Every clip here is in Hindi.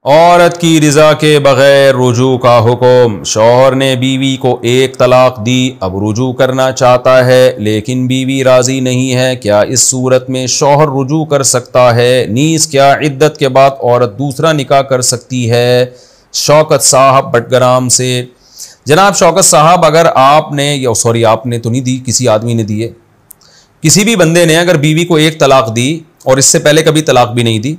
औरत की रिज़ा के बग़ैर रुजू का हुक्म। शौहर ने बीवी को एक तलाक दी, अब रुजू करना चाहता है लेकिन बीवी राज़ी नहीं है। क्या इस सूरत में शौहर रुजू कर सकता है? नीज़ क्या इद्दत के बाद औरत दूसरा निकाह कर सकती है? शौकत साहब बटग्राम से। जनाब शौकत साहब, अगर आपने आपने तो नहीं दी, किसी आदमी ने दी है, किसी भी बंदे ने अगर बीवी को एक तलाक दी और इससे पहले कभी तलाक भी नहीं दी,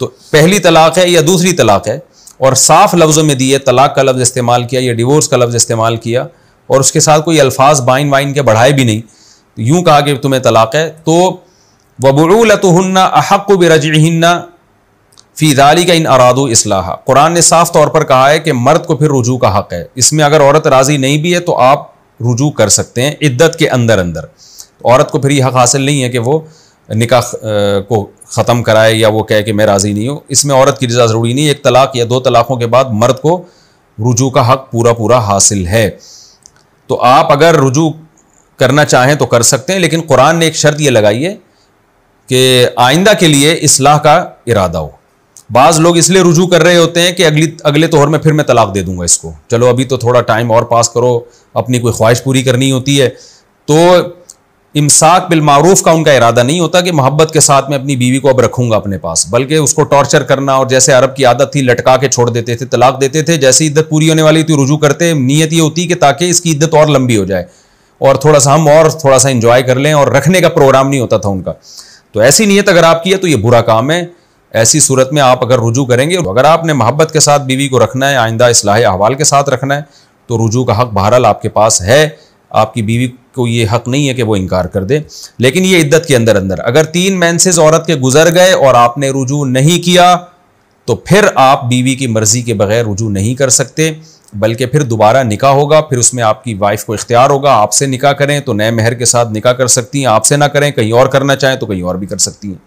तो पहली तलाक है या दूसरी तलाक है, और साफ लफ्ज़ों में दी है, तलाक का लफ्ज़ इस्तेमाल किया या डिवोर्स का लफ्ज़ इस्तेमाल किया, और उसके साथ कोई अल्फाज बाइन वाइन के बढ़ाए भी नहीं, तो यूँ कहा कि तुम्हें तलाक है, तो वबुऊलतुहुन्ना अहक्कु बिरजइहिन्ना फ़ी ज़ालिका इन अरादू इस्लाहा। कुरान ने साफ तौर पर कहा है कि मर्द को फिर रुजू का हक़ है। इसमें अगर औरत राज़ी नहीं भी है तो आप रुजू कर सकते हैं इद्दत के अंदर अंदर। औरत को फिर यह हक़ हासिल नहीं है कि वो निकाह को ख़त्म कराए या वो कहे कि मैं राज़ी नहीं हूँ। इसमें औरत की रज़ा ज़रूरी नहीं, एक तलाक या दो तलाक़ों के बाद मर्द को रुजू का हक़ पूरा पूरा हासिल है। तो आप अगर रुजू करना चाहें तो कर सकते हैं, लेकिन कुरान ने एक शर्त ये लगाई है कि आइंदा के लिए इस्लाह का इरादा हो। बाज़ लोग इसलिए रुजू कर रहे होते हैं कि अगले तोहर में फिर मैं तलाक दे दूंगा इसको, चलो अभी तो थोड़ा टाइम और पास करो, अपनी कोई ख्वाहिश पूरी करनी होती है। तो इमसाक बिल मारूफ का उनका इरादा नहीं होता कि मोहब्बत के साथ में अपनी बीवी को अब रखूंगा अपने पास, बल्कि उसको टॉर्चर करना, और जैसे अरब की आदत थी लटका के छोड़ देते थे, तलाक देते थे। जैसे इद्दत पूरी होने वाली थी रुजू करते, नीयत ये होती कि ताकि इसकी इद्दत और लंबी हो जाए और थोड़ा सा हम और थोड़ा सा इंजॉय कर लें, और रखने का प्रोग्राम नहीं होता था उनका। तो ऐसी नीयत अगर आपकी है तो ये बुरा काम है। ऐसी सूरत में आप अगर रुजू करेंगे, अगर आपने मोहब्बत के साथ बीवी को रखना है, आइंदा इस्लाह अहवाल के साथ रखना है, तो रुजू का हक़ बहरहाल आपके पास है। आपकी बीवी को ये हक़ नहीं है कि वो इनकार कर दे, लेकिन ये इद्दत के अंदर अंदर। अगर 3 मेंसेस औरत के गुजर गए और आपने रुजू नहीं किया तो फिर आप बीवी की मर्ज़ी के बगैर रुजू नहीं कर सकते, बल्कि फिर दोबारा निकाह होगा। फिर उसमें आपकी वाइफ को इख्तियार होगा, आपसे निकाह करें तो नए महर के साथ निकाह कर सकती हैं, आपसे ना करें कहीं और करना चाहें तो कहीं और भी कर सकती हैं।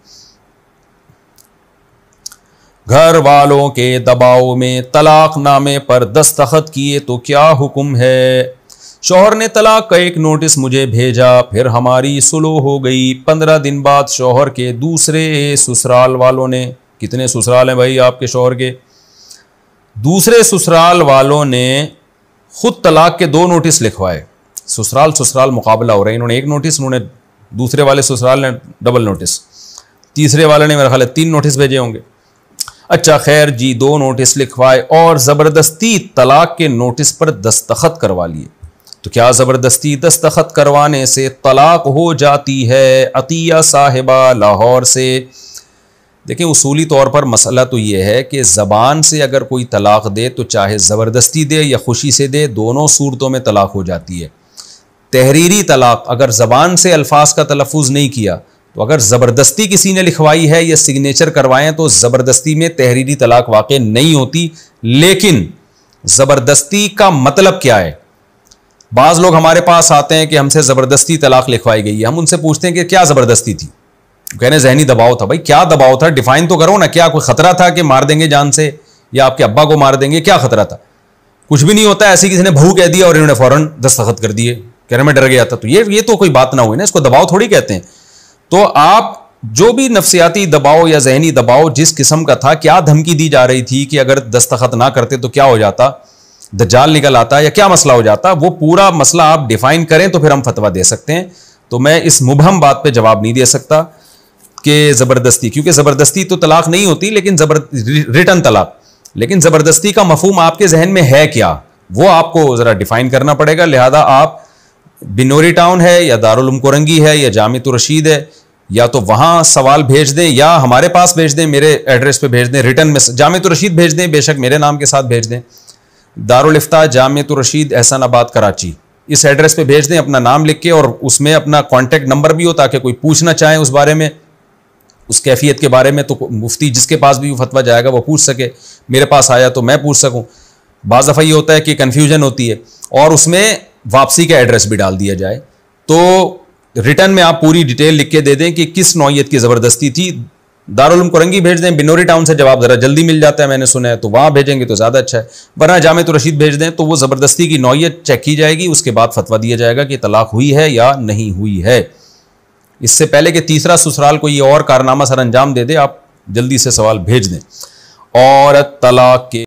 घर वालों के दबाव में तलाकनामे पर दस्तखत किए तो क्या हुक्म है? शौहर ने तलाक का एक नोटिस मुझे भेजा, फिर हमारी सुलह हो गई। 15 दिन बाद शौहर के दूसरे ससुराल वालों ने, कितने ससुराल हैं भाई आपके शौहर के? दूसरे ससुराल वालों ने खुद तलाक के 2 नोटिस लिखवाए। ससुराल ससुराल मुकाबला हो रहा है, इन्होंने एक नोटिस, उन्होंने दूसरे वाले ससुराल ने डबल नोटिस, तीसरे वाले ने मेरा ख्याल है 3 नोटिस भेजे होंगे। अच्छा खैर जी, 2 नोटिस लिखवाए और ज़बरदस्ती तलाक के नोटिस पर दस्तखत करवा लिए। तो क्या ज़बरदस्ती दस्तखत करवाने से तलाक हो जाती है? अतिया साहिबा लाहौर से। देखिए उसूली तौर पर मसला तो ये है कि ज़बान से अगर कोई तलाक दे तो चाहे ज़बरदस्ती दे या खुशी से दे, दोनों सूरतों में तलाक हो जाती है। तहरीरी तलाक अगर ज़बान से अल्फाज का तलफ़ुज़ नहीं किया, तो अगर ज़बरदस्ती किसी ने लिखवाई है या सिग्नेचर करवाएं तो ज़बरदस्ती में तहरीरी तलाक वाक़ई नहीं होती। लेकिन ज़बरदस्ती का मतलब क्या है? बाज़ लोग हमारे पास आते हैं कि हमसे ज़बरदस्ती तलाक लिखवाई गई है, हम उनसे पूछते हैं कि क्या ज़बरदस्ती थी? कह रहे ज़हनी दबाव था। भाई क्या दबाव था? डिफाइन तो करो ना। क्या कोई ख़तरा था कि मार देंगे जान से या आपके अब्बा को मार देंगे? क्या ख़तरा था? कुछ भी नहीं होता। ऐसे किसी ने बहू कह दिया और इन्होंने फ़ौरन दस्तखत कर दिए, कह रहे मैं डर गया था। तो ये तो कोई बात ना हुई ना, इसको दबाव थोड़ी कहते हैं। तो आप जो भी नफ्सियाती दबाव या जहनी दबाव जिस किस्म का था, क्या धमकी दी जा रही थी कि अगर दस्तखत ना करते तो क्या हो जाता, दज्जाल निकल आता या क्या मसला हो जाता, वो पूरा मसला आप डिफाइन करें तो फिर हम फतवा दे सकते हैं। तो मैं इस मुबहम बात पे जवाब नहीं दे सकता कि ज़बरदस्ती, क्योंकि ज़बरदस्ती तो तलाक नहीं होती, लेकिन रिटर्न तलाक। लेकिन ज़बरदस्ती का मफहूम आपके जहन में है क्या, वो आपको ज़रा डिफाइन करना पड़ेगा। लिहाजा आप बिनोरी टाउन है या दारुल उलूम कोरंगी है या जामिअतुर रशीद है, या तो वहाँ सवाल भेज दें या हमारे पास भेज दें, मेरे एड्रेस पे भेज दें। रिटर्न में जामिअतुर रशीद भेज दें, बेशक मेरे नाम के साथ भेज दें, दारुल इफ्ता जामिअतुर रशीद एहसानाबाद कराची, इस एड्रेस पे भेज दें अपना नाम लिख के, और उसमें अपना कॉन्टैक्ट नंबर भी हो ताकि कोई पूछना चाहे उस बारे में, उस कैफियत के बारे में, तो मुफ्ती जिसके पास भी वो फतवा जाएगा वो पूछ सके। मेरे पास आया तो मैं पूछ सकूँ। बाज़ दफ़ा ये होता है कि कन्फ्यूजन होती है और उसमें वापसी का एड्रेस भी डाल दिया जाए। तो रिटर्न में आप पूरी डिटेल लिख के दे दें कि किस नौइयत की ज़बरदस्ती थी। दारुल उलूम कोरंगी भेज दें, बिनोरी टाउन से जवाब ज़रा जल्दी मिल जाता है मैंने सुना है, तो वहाँ भेजेंगे तो ज़्यादा अच्छा है। वरना जामिअतुर रशीद भेज दें तो वो ज़बरदस्ती की नौइयत चेक की जाएगी, उसके बाद फतवा दिया जाएगा कि तलाक हुई है या नहीं हुई है। इससे पहले कि तीसरा ससुराल को ये और कारनामा सर अंजाम दे दे, आप जल्दी से सवाल भेज दें। औरत तलाक के